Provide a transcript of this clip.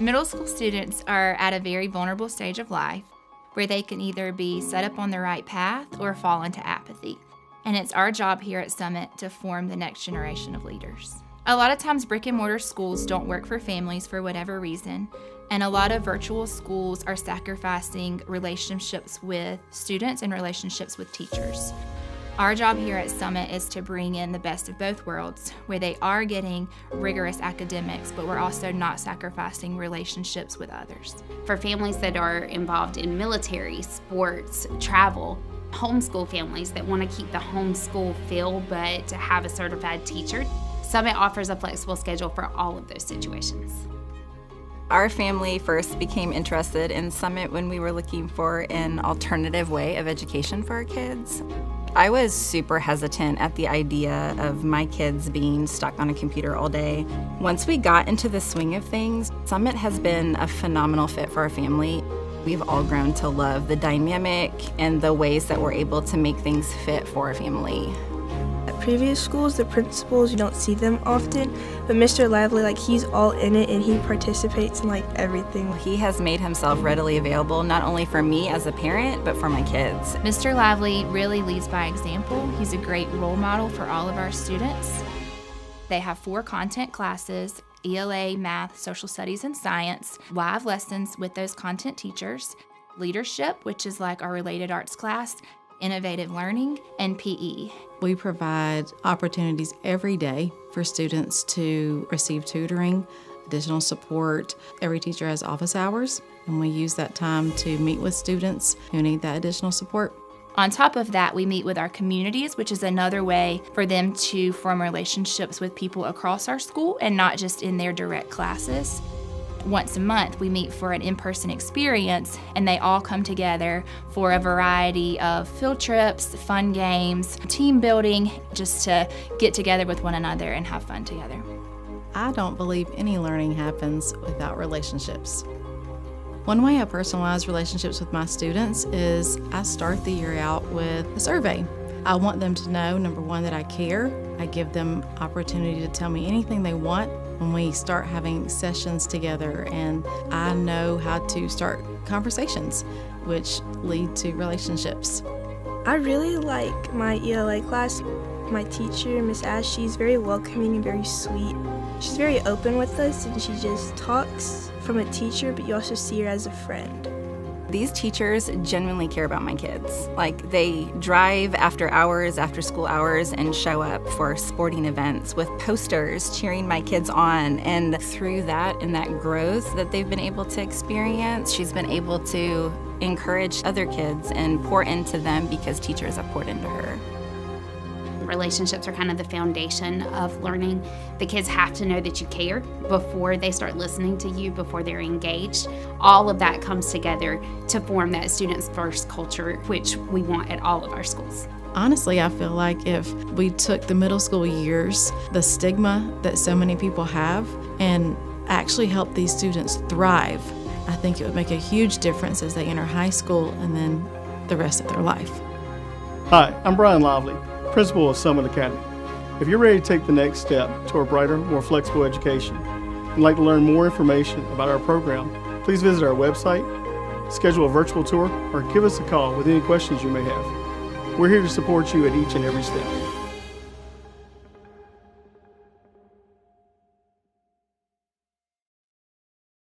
Middle school students are at a very vulnerable stage of life where they can either be set up on the right path or fall into apathy. And it's our job here at Summit to form the next generation of leaders. A lot of times brick and mortar schools don't work for families for whatever reason, and a lot of virtual schools are sacrificing relationships with students and relationships with teachers. Our job here at Summit is to bring in the best of both worlds, where they are getting rigorous academics, but we're also not sacrificing relationships with others. For families that are involved in military, sports, travel, homeschool families that want to keep the homeschool feel but to have a certified teacher, Summit offers a flexible schedule for all of those situations. Our family first became interested in Summit when we were looking for an alternative way of education for our kids. I was super hesitant at the idea of my kids being stuck on a computer all day. Once we got into the swing of things, Summit has been a phenomenal fit for our family. We've all grown to love the dynamic and the ways that we're able to make things fit for our family. At previous schools, the principals, you don't see them often, but Mr. Lively, he's all in it and he participates in everything. He has made himself readily available not only for me as a parent, but for my kids. Mr. Lively really leads by example. He's a great role model for all of our students. They have 4 content classes: ELA, math, social studies, and science, live lessons with those content teachers, leadership, which is like our related arts class, innovative learning, and PE. We provide opportunities every day for students to receive tutoring, additional support. Every teacher has office hours, and we use that time to meet with students who need that additional support. On top of that, we meet with our communities, which is another way for them to form relationships with people across our school and not just in their direct classes. Once a month, we meet for an in-person experience, and they all come together for a variety of field trips, fun games, team building, just to get together with one another and have fun together. I don't believe any learning happens without relationships. One way I personalize relationships with my students is I start the year out with a survey. I want them to know, number one, that I care. I give them opportunity to tell me anything they want when we start having sessions together, and I know how to start conversations, which lead to relationships. I really like my ELA class. My teacher, Miss Ash, she's very welcoming and very sweet. She's very open with us, and she just talks from a teacher, but you also see her as a friend. These teachers genuinely care about my kids. They drive after hours, after school hours, and show up for sporting events with posters cheering my kids on. And through that and that growth that they've been able to experience, she's been able to encourage other kids and pour into them because teachers have poured into her. Relationships are kind of the foundation of learning. The kids have to know that you care before they start listening to you, before they're engaged. All of that comes together to form that students first culture, which we want at all of our schools. Honestly, I feel like if we took the middle school years, the stigma that so many people have, and actually help these students thrive, I think it would make a huge difference as they enter high school and then the rest of their life. Hi, I'm Brian Lively, Principal of Summit Academy. If you're ready to take the next step toward a brighter, more flexible education and like to learn more information about our program, please visit our website, schedule a virtual tour, or give us a call with any questions you may have. We're here to support you at each and every step.